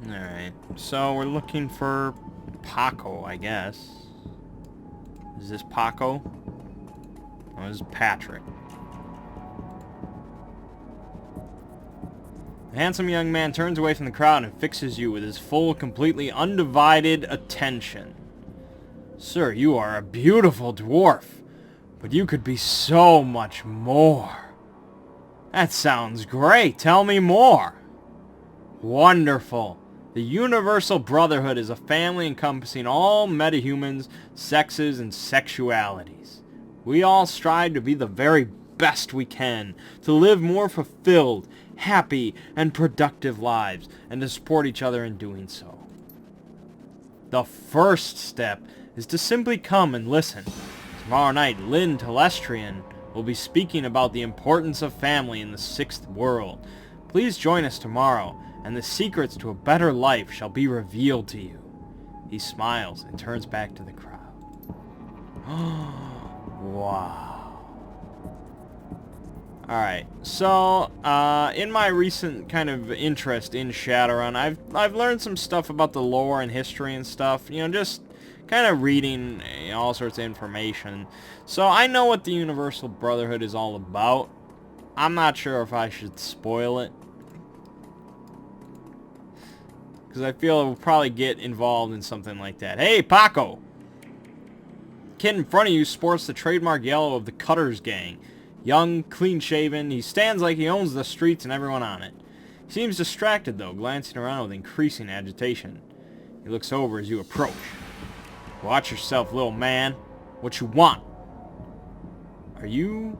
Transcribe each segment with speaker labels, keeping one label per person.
Speaker 1: Alright, so we're looking for Paco, I guess. Is this Paco? Oh, this is Patrick. The handsome young man turns away from the crowd and fixes you with his full, completely undivided attention. Sir, you are a beautiful dwarf, but you could be so much more. That sounds great. Tell me more. Wonderful. The Universal Brotherhood is a family encompassing all metahumans, sexes, and sexualities. We all strive to be the very best we can, to live more fulfilled, happy, and productive lives, and to support each other in doing so. The first step is to simply come and listen. Tomorrow night, Lynn Telestrian will be speaking about the importance of family in the Sixth World. Please join us tomorrow, and the secrets to a better life shall be revealed to you. He smiles and turns back to the crowd. Wow. Alright, so, in my recent kind of interest in Shadowrun, I've learned some stuff about the lore and history and stuff, you know, just kind of reading all sorts of information. So I know what the Universal Brotherhood is all about. I'm not sure if I should spoil it, because I feel it will probably get involved in something like that. Hey, Paco! The kid in front of you sports the trademark yellow of the Cutters gang. Young, clean-shaven, he stands like he owns the streets and everyone on it. He seems distracted, though, glancing around with increasing agitation. He looks over as you approach. Watch yourself, little man. What you want? Are you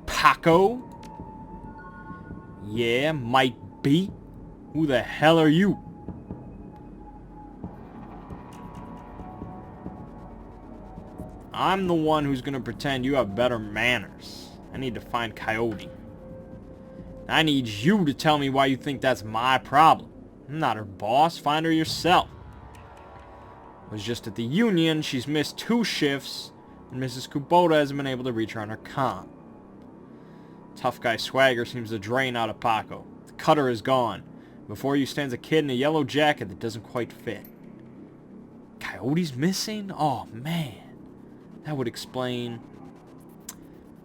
Speaker 1: Paco? Yeah, might be. Who the hell are you? I'm the one who's gonna pretend you have better manners. I need to find Coyote. I need you to tell me why you think that's my problem. I'm not her boss. Find her yourself. Was just at the union. She's missed 2 shifts, and Mrs. Kubota hasn't been able to reach her on her comm. Tough guy swagger seems to drain out of Paco. The cutter is gone. Before you stands a kid in a yellow jacket that doesn't quite fit. Coyote's missing? Oh, man. That would explain.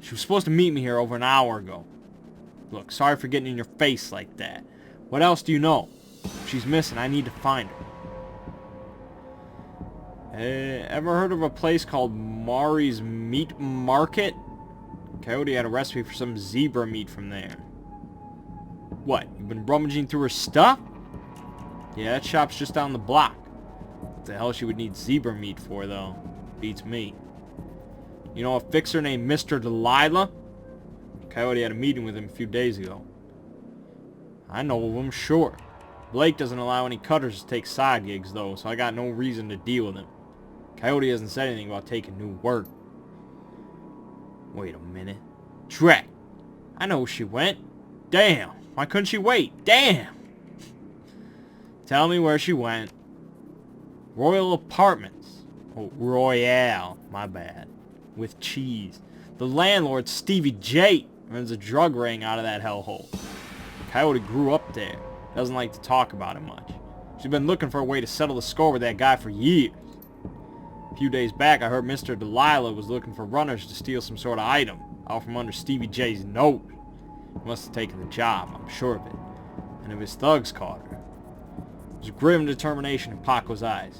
Speaker 1: She was supposed to meet me here over an hour ago. Look, sorry for getting in your face like that. What else do you know? If she's missing, I need to find her. Ever heard of a place called Mari's Meat Market? Coyote had a recipe for some zebra meat from there. What, you've been rummaging through her stuff? Yeah, that shop's just down the block. What the hell she would need zebra meat for, though? Beats me. You know a fixer named Mr. Delilah? Coyote had a meeting with him a few days ago. I know of him, sure. Blake doesn't allow any cutters to take side gigs, though, so I got no reason to deal with him. Coyote hasn't said anything about taking new work. Wait a minute. Drat! I know where she went. Damn! Why couldn't she wait? Damn! Tell me where she went. Royal Apartments. Oh, Royale. My bad. With cheese. The landlord, Stevie J, runs a drug ring out of that hellhole. Coyote grew up there. Doesn't like to talk about it much. She's been looking for a way to settle the score with that guy for years. A few days back, I heard Mr. Delilah was looking for runners to steal some sort of item out from under Stevie J's nose. He must have taken the job, I'm sure of it. And if his thugs caught her. There's grim determination in Paco's eyes.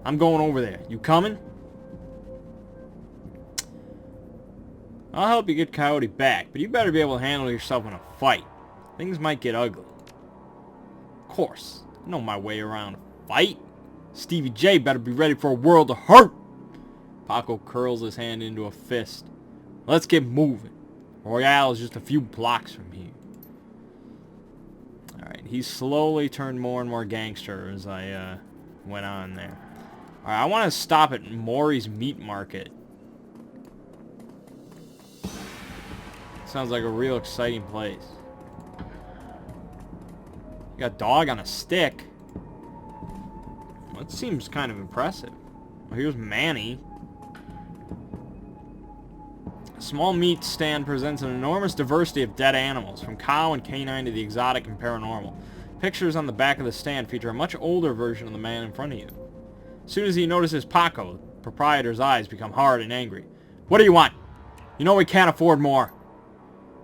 Speaker 1: I'm going over there. You coming? I'll help you get Coyote back, but you better be able to handle yourself in a fight. Things might get ugly. Of course. I know my way around a fight. Stevie J better be ready for a world of hurt. Paco curls his hand into a fist. Let's get moving. Royale is just a few blocks from here. Alright, he slowly turned more and more gangster as I went on there. Alright, I want to stop at Maury's Meat Market. Sounds like a real exciting place. You got a dog on a stick. Well, that seems kind of impressive. Well, here's Manny. A small meat stand presents an enormous diversity of dead animals, from cow and canine to the exotic and paranormal. Pictures on the back of the stand feature a much older version of the man in front of you. As soon as he notices Paco, the proprietor's eyes become hard and angry. What do you want? You know we can't afford more.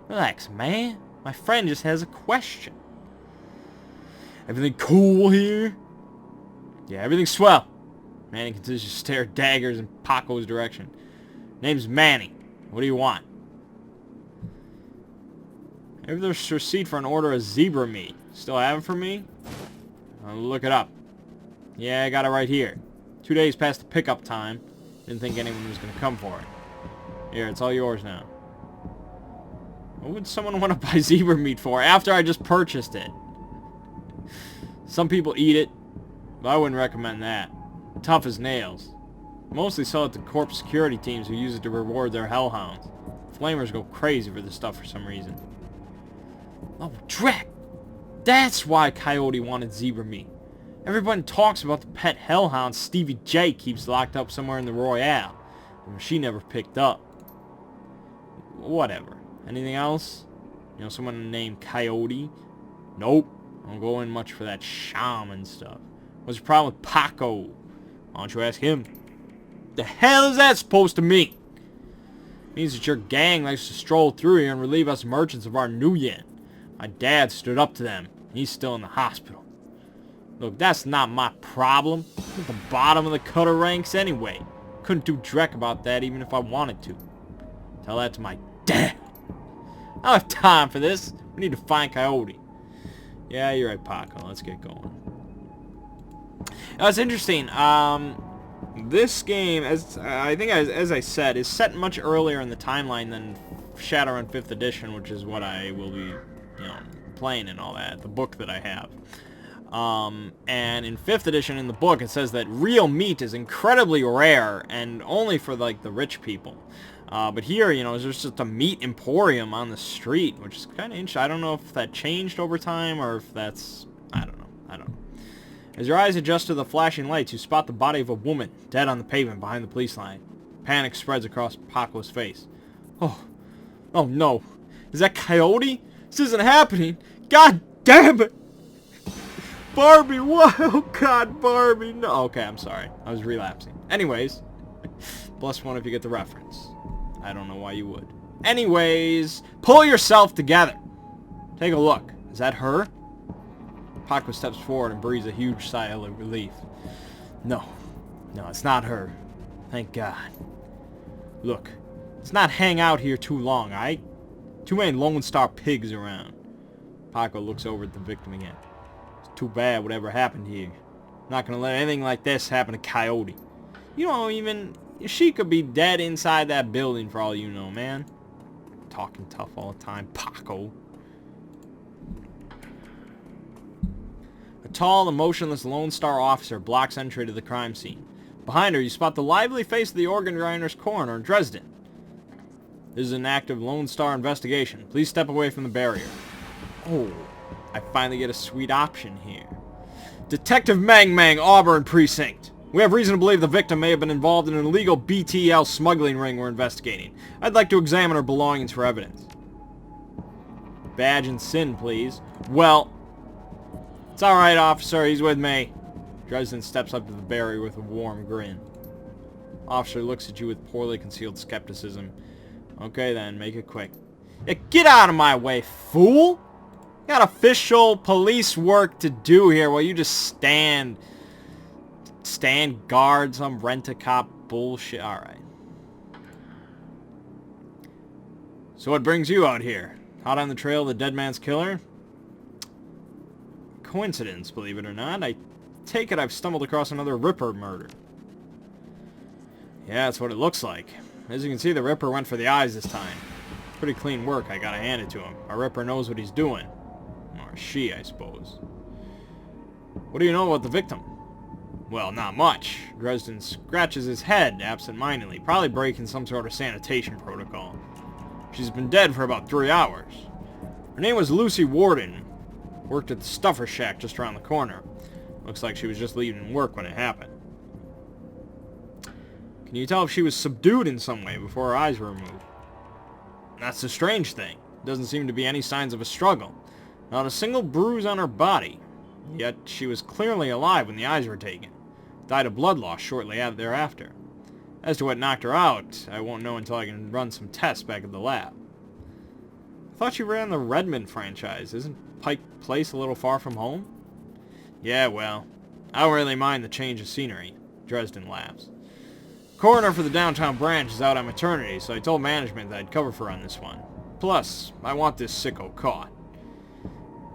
Speaker 1: Relax, man. My friend just has a question. Everything cool here? Yeah, everything's swell. Manny continues to stare daggers in Paco's direction. Name's Manny. What do you want? Maybe there's a receipt for an order of zebra meat. Still have it for me? I'll look it up. Yeah, I got it right here. 2 days past the pickup time. Didn't think anyone was going to come for it. Here, it's all yours now. What would someone want to buy zebra meat for after I just purchased it? Some people eat it, but I wouldn't recommend that. Tough as nails. Mostly sell it to corp security teams who use it to reward their hellhounds. Flamers go crazy for this stuff for some reason. Oh, Drek! That's why Coyote wanted zebra meat. Everyone talks about the pet hellhound Stevie J keeps locked up somewhere in the Royale. And she never picked up. Whatever. Anything else? You know, someone named Coyote? Nope. I don't go in much for that shaman stuff. What's your problem with Paco? Why don't you ask him? The hell is that supposed to mean? It means that your gang likes to stroll through here and relieve us merchants of our new yen. My dad stood up to them. He's still in the hospital. Look, that's not my problem. I'm at the bottom of the cutter ranks anyway. Couldn't do dreck about that even if I wanted to. Tell that to my dad. I don't have time for this. We need to find Coyote. Yeah, you're right, Paco. Let's get going. Now, it's interesting. This game, as I said, is set much earlier in the timeline than Shadowrun 5th edition, which is what I will be, playing and all that. The book that I have. And in 5th edition in the book, it says that real meat is incredibly rare and only for, like, the rich people. But here, there's just a meat emporium on the street, which is kind of interesting. I don't know if that changed over time or if that's... I don't know. As your eyes adjust to the flashing lights, you spot the body of a woman dead on the pavement behind the police line. Panic spreads across Paco's face. Oh no. Is that Coyote? This isn't happening. God damn it. Barbie, what? Oh God, Barbie. No. Okay, I'm sorry. I was relapsing. Anyways, +1 if you get the reference. I don't know why you would. Anyways, pull yourself together. Take a look. Is that her? Paco steps forward and breathes a huge sigh of relief. No, it's not her. Thank God. Look, let's not hang out here too long, alright? Too many Lone Star pigs around. Paco looks over at the victim again. It's too bad whatever happened here. I'm not gonna let anything like this happen to Coyote. She could be dead inside that building for all you know, man. Talking tough all the time, Paco. A tall and motionless Lone Star officer blocks entry to the crime scene. Behind her, you spot the lively face of the organ grinder's coroner in Dresden. This is an active Lone Star investigation. Please step away from the barrier. Oh, I finally get a sweet option here. Detective Mangg, Auburn Precinct. We have reason to believe the victim may have been involved in an illegal BTL smuggling ring we're investigating. I'd like to examine her belongings for evidence. Badge and SIN, please. Well, it's alright, officer. He's with me. Dresden steps up to the barrier with a warm grin. Officer looks at you with poorly concealed skepticism. Okay then, make it quick. Yeah, get out of my way, fool! Got official police work to do here while you just stand guard some rent-a-cop bullshit. Alright. So what brings you out here? Hot on the trail of the dead man's killer? Coincidence, believe it or not. I take it I've stumbled across another Ripper murder. Yeah, that's what it looks like. As you can see, the Ripper went for the eyes this time. Pretty clean work, I gotta hand it to him. Our Ripper knows what he's doing. Or she, I suppose. What do you know about the victim? Well, not much. Dresden scratches his head absent-mindedly, probably breaking some sort of sanitation protocol. She's been dead for about 3 hours. Her name was Lucy Warden. Worked at the Stuffer Shack just around the corner. Looks like she was just leaving work when it happened. Can you tell if she was subdued in some way before her eyes were removed? That's the strange thing. Doesn't seem to be any signs of a struggle. Not a single bruise on her body. Yet she was clearly alive when the eyes were taken. Died of blood loss shortly thereafter. As to what knocked her out, I won't know until I can run some tests back at the lab. I thought you ran the Redmond franchise. Isn't Pike Place a little far from home? Yeah, well, I don't really mind the change of scenery. Dresden laughs. Coroner for the downtown branch is out on maternity, so I told management that I'd cover for her on this one. Plus, I want this sicko caught.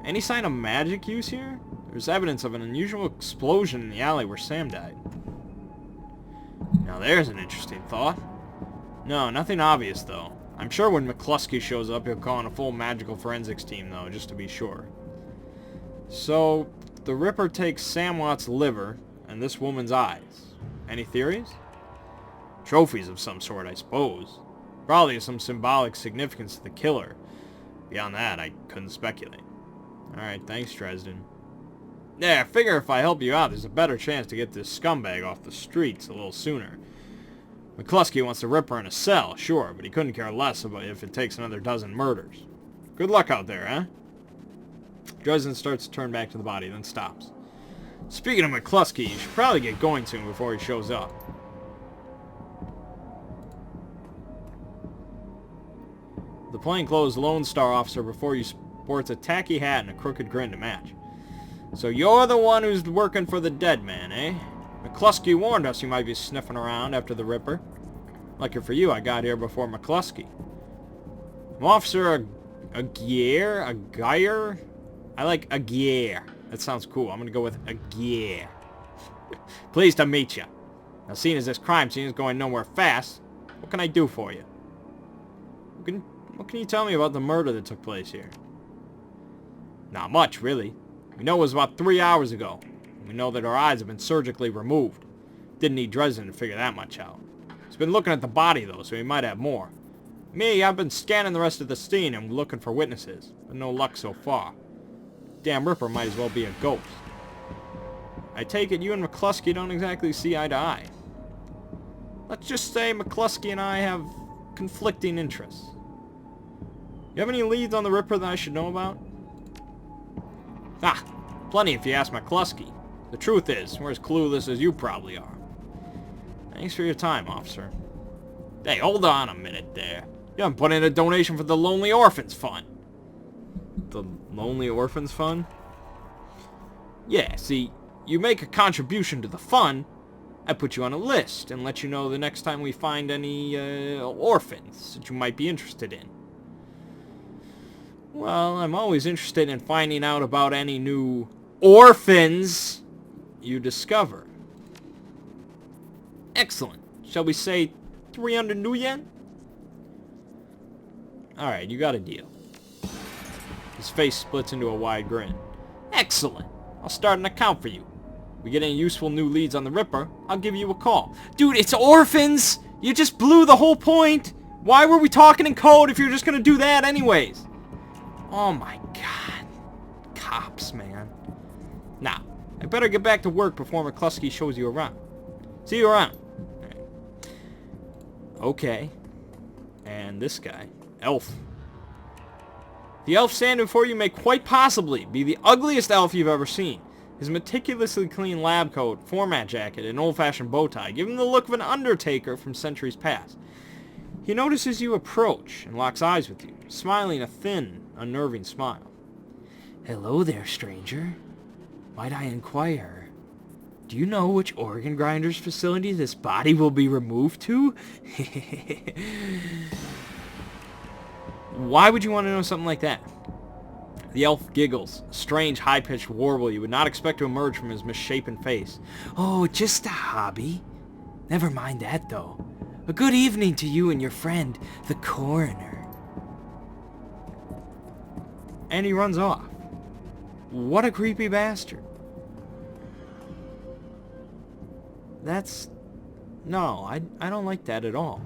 Speaker 1: Any sign of magic use here? There's evidence of an unusual explosion in the alley where Sam died. Now there's an interesting thought. No, nothing obvious though. I'm sure when McCluskey shows up, he'll call in a full magical forensics team though, just to be sure. So, the Ripper takes Sam Watt's liver and this woman's eyes. Any theories? Trophies of some sort, I suppose. Probably some symbolic significance to the killer. Beyond that, I couldn't speculate. Alright, thanks, Dresden. Yeah, I figure if I help you out, there's a better chance to get this scumbag off the streets a little sooner. McCluskey wants the Ripper in a cell, sure, but he couldn't care less about if it takes another dozen murders. Good luck out there, huh? Dresden starts to turn back to the body, then stops. Speaking of McCluskey, you should probably get going soon before he shows up. The plainclothes Lone Star officer before you sports a tacky hat and a crooked grin to match. So you're the one who's working for the dead man, eh? McCluskey warned us you might be sniffing around after the Ripper. Lucky for you, I got here before McCluskey. I'm Officer Aguirre? I like Aguirre. That sounds cool. I'm gonna go with Aguirre. Pleased to meet you. Now, seeing as this crime scene is going nowhere fast, what can I do for you? What can you tell me about the murder that took place here? Not much, really. We know it was about 3 hours ago. We know that her eyes have been surgically removed. Didn't need Dresden to figure that much out. He's been looking at the body, though, so he might have more. Me, I've been scanning the rest of the scene and looking for witnesses, but no luck so far. Damn Ripper might as well be a ghost. I take it you and McCluskey don't exactly see eye to eye. Let's just say McCluskey and I have conflicting interests. You have any leads on the Ripper that I should know about? Ah, plenty if you ask McCluskey. The truth is, we're as clueless as you probably are. Thanks for your time, officer. Hey, hold on a minute there. You haven't put in a donation for the Lonely Orphans Fund. The Lonely Orphans Fund? Yeah, see, you make a contribution to the fund, I put you on a list and let you know the next time we find any orphans that you might be interested in. Well, I'm always interested in finding out about any new orphans you discover. Excellent. Shall we say 300 new yen? Alright, you got a deal. His face splits into a wide grin. Excellent. I'll start an account for you. We get any useful new leads on the Ripper, I'll give you a call. Dude, it's orphans! You just blew the whole point! Why were we talking in code if you're just gonna do that anyways? Oh my god. Cops, man. Now, I better get back to work before McCluskey shows you around. See you around. Right. Okay. And this guy. Elf. The elf standing before you may quite possibly be the ugliest elf you've ever seen. His meticulously clean lab coat, format jacket, and old-fashioned bow tie give him the look of an undertaker from centuries past. He notices you approach and locks eyes with you, smiling a thin, unnerving smile. Hello there, stranger. Might I inquire, do you know which organ grinder's facility this body will be removed to? Why would you want to know something like that? The elf giggles, a strange, high-pitched warble you would not expect to emerge from his misshapen face. Oh, just a hobby. Never mind that, though. A good evening to you and your friend, the coroner. And he runs off. What a creepy bastard. That's... No, I don't like that at all.